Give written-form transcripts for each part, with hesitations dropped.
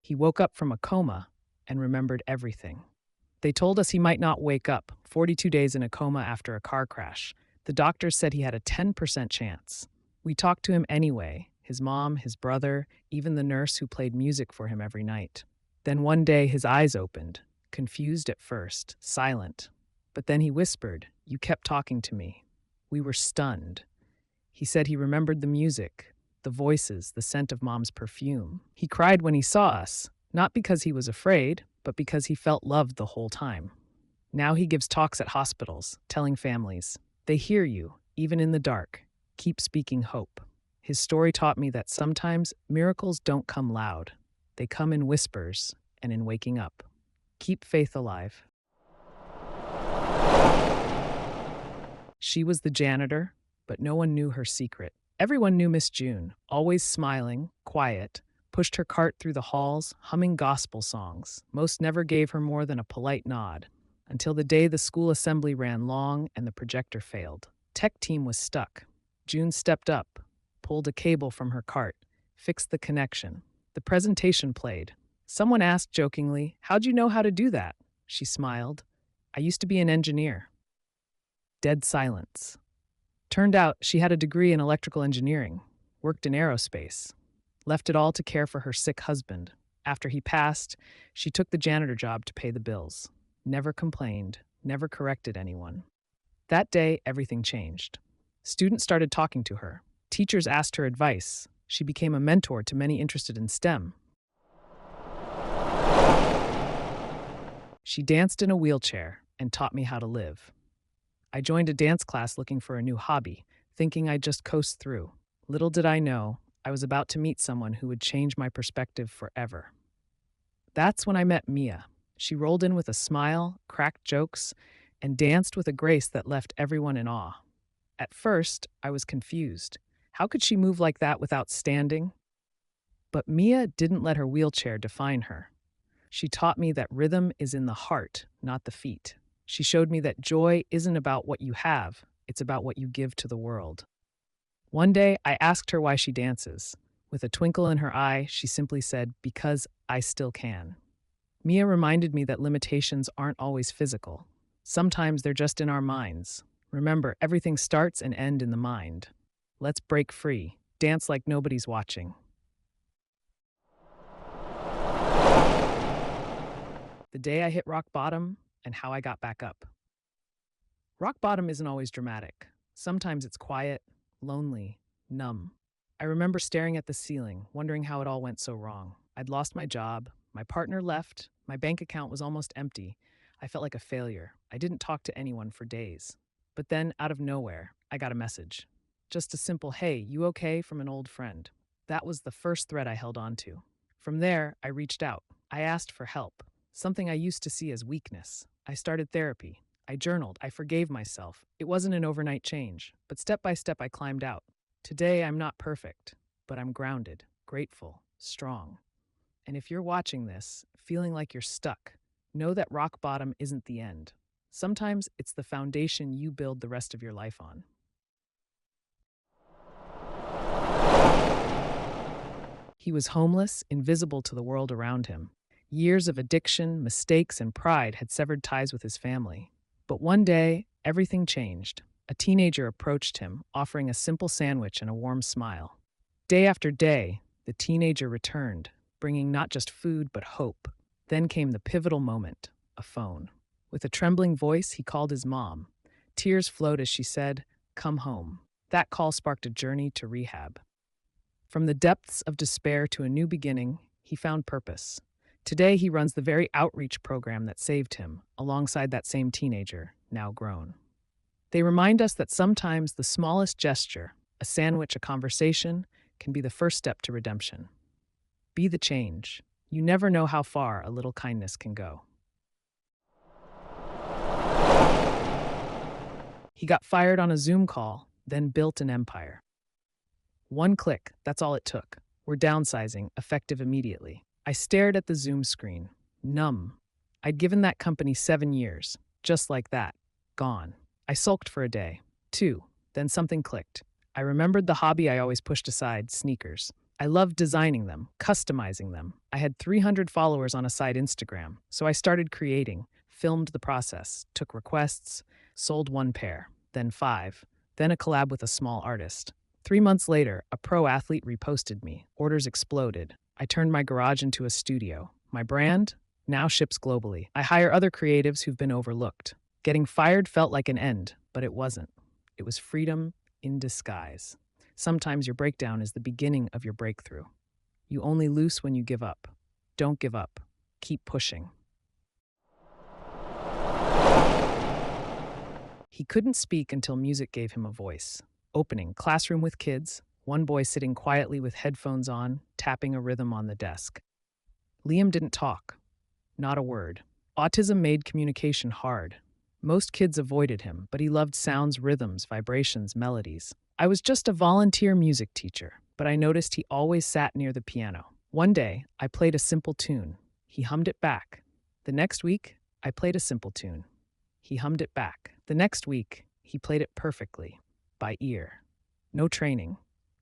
He woke up from a coma and remembered everything. They told us he might not wake up, 42 days in a coma after a car crash. The doctors said he had a 10% chance. We talked to him anyway, his mom, his brother, even the nurse who played music for him every night. Then one day his eyes opened, confused at first, silent. But then he whispered, "You kept talking to me." We were stunned. He said he remembered the music, the voices, the scent of Mom's perfume. He cried when he saw us, not because he was afraid, but because he felt loved the whole time. Now he gives talks at hospitals, telling families, "They hear you, even in the dark. Keep speaking hope." His story taught me that sometimes miracles don't come loud. They come in whispers and in waking up. Keep faith alive. She was the janitor, but no one knew her secret. Everyone knew Miss June, always smiling, quiet, pushed her cart through the halls, humming gospel songs. Most never gave her more than a polite nod, until the day the school assembly ran long and the projector failed. Tech team was stuck. June stepped up, pulled a cable from her cart, fixed the connection. The presentation played. Someone asked jokingly, "How'd you know how to do that?" She smiled. "I used to be an engineer." Dead silence. Turned out she had a degree in electrical engineering, worked in aerospace, left it all to care for her sick husband. After he passed, she took the janitor job to pay the bills. Never complained, never corrected anyone. That day, everything changed. Students started talking to her. Teachers asked her advice. She became a mentor to many interested in STEM. She danced in a wheelchair and taught me how to live. I joined a dance class looking for a new hobby, thinking I'd just coast through. Little did I know, I was about to meet someone who would change my perspective forever. That's when I met Mia. She rolled in with a smile, cracked jokes, and danced with a grace that left everyone in awe. At first, I was confused. How could she move like that without standing? But Mia didn't let her wheelchair define her. She taught me that rhythm is in the heart, not the feet. She showed me that joy isn't about what you have, it's about what you give to the world. One day, I asked her why she dances. With a twinkle in her eye, she simply said, "Because I still can." Mia reminded me that limitations aren't always physical. Sometimes they're just in our minds. Remember, everything starts and ends in the mind. Let's break free. Dance like nobody's watching. The day I hit rock bottom and how I got back up. Rock bottom isn't always dramatic. Sometimes it's quiet, lonely, numb. I remember staring at the ceiling, wondering how it all went so wrong. I'd lost my job, my partner left, my bank account was almost empty. I felt like a failure. I didn't talk to anyone for days. But then, out of nowhere, I got a message. Just a simple, "Hey, you okay?" from an old friend. That was the first thread I held on to. From there, I reached out. I asked for help, something I used to see as weakness. I started therapy. I journaled. I forgave myself. It wasn't an overnight change, but step by step I climbed out. Today, I'm not perfect, but I'm grounded, grateful, strong. And if you're watching this, feeling like you're stuck, know that rock bottom isn't the end. Sometimes it's the foundation you build the rest of your life on. He was homeless, invisible to the world around him. Years of addiction, mistakes, and pride had severed ties with his family. But one day, everything changed. A teenager approached him, offering a simple sandwich and a warm smile. Day after day, the teenager returned, bringing not just food but hope. Then came the pivotal moment, a phone. With a trembling voice, he called his mom. Tears flowed as she said, "Come home." That call sparked a journey to rehab. From the depths of despair to a new beginning, he found purpose. Today, he runs the very outreach program that saved him, alongside that same teenager, now grown. They remind us that sometimes the smallest gesture, a sandwich, a conversation, can be the first step to redemption. Be the change. You never know how far a little kindness can go. He got fired on a Zoom call, then built an empire. One click, that's all it took. We're downsizing, effective immediately. I stared at the Zoom screen, numb. I'd given that company 7 years, just like that, gone. I sulked for a day, 2, then something clicked. I remembered the hobby I always pushed aside, sneakers. I loved designing them, customizing them. I had 300 followers on a side Instagram, so I started creating, filmed the process, took requests, sold one pair, then five, then a collab with a small artist. 3 months later, a pro athlete reposted me. Orders exploded. I turned my garage into a studio. My brand now ships globally. I hire other creatives who've been overlooked. Getting fired felt like an end, but it wasn't. It was freedom in disguise. Sometimes your breakdown is the beginning of your breakthrough. You only lose when you give up. Don't give up. Keep pushing. He couldn't speak until music gave him a voice. Opening classroom with kids, one boy sitting quietly with headphones on, tapping a rhythm on the desk. Liam didn't talk. Not a word. Autism made communication hard. Most kids avoided him, but he loved sounds, rhythms, vibrations, melodies. I was just a volunteer music teacher, but I noticed he always sat near the piano. One day, I played a simple tune. He hummed it back. The next week, I played a simple tune. He hummed it back. The next week, he played it perfectly, by ear. No training.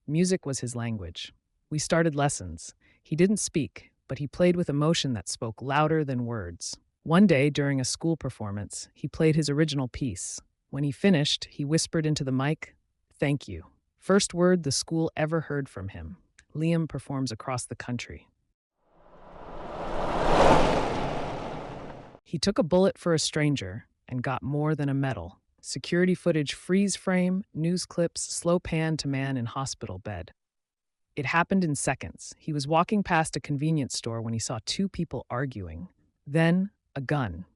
Music was his language. We started lessons. He didn't speak, but he played with emotion that spoke louder than words. One day, during a school performance, he played his original piece. When he finished, he whispered into the mic, "Thank you." First word the school ever heard from him. Liam performs across the country. He took a bullet for a stranger and got more than a medal. Security footage, freeze frame, news clips, slow pan to man in hospital bed. It happened in seconds. He was walking past a convenience store when he saw two people arguing. Then, a gun.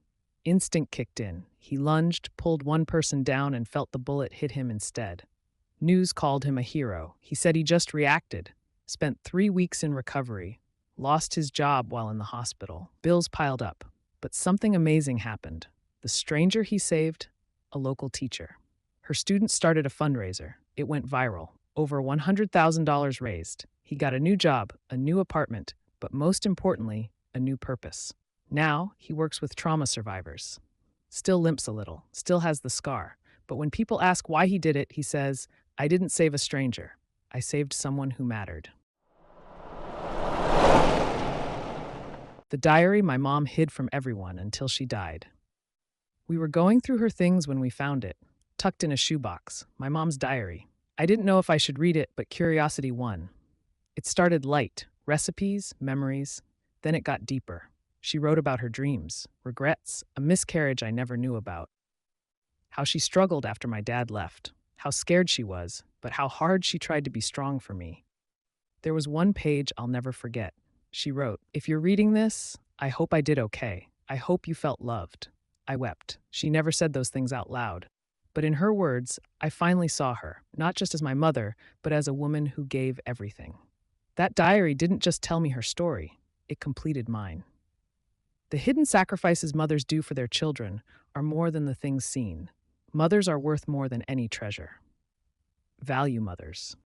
Instinct kicked in. He lunged, pulled one person down, and felt the bullet hit him instead. News called him a hero. He said he just reacted. Spent 3 weeks in recovery. Lost his job while in the hospital. Bills piled up. But something amazing happened. The stranger he saved, a local teacher. Her students started a fundraiser. It went viral. Over $100,000 raised. He got a new job, a new apartment, but most importantly, a new purpose. Now, he works with trauma survivors. Still limps a little, still has the scar. But when people ask why he did it, he says, "I didn't save a stranger. I saved someone who mattered." The diary my mom hid from everyone until she died. We were going through her things when we found it, tucked in a shoebox, my mom's diary. I didn't know if I should read it, but curiosity won. It started light, recipes, memories. Then it got deeper. She wrote about her dreams, regrets, a miscarriage I never knew about. How she struggled after my dad left. How scared she was, but how hard she tried to be strong for me. There was one page I'll never forget. She wrote, "If you're reading this, I hope I did okay. I hope you felt loved." I wept. She never said those things out loud. But in her words, I finally saw her, not just as my mother, but as a woman who gave everything. That diary didn't just tell me her story, it completed mine. The hidden sacrifices mothers do for their children are more than the things seen. Mothers are worth more than any treasure. Value mothers.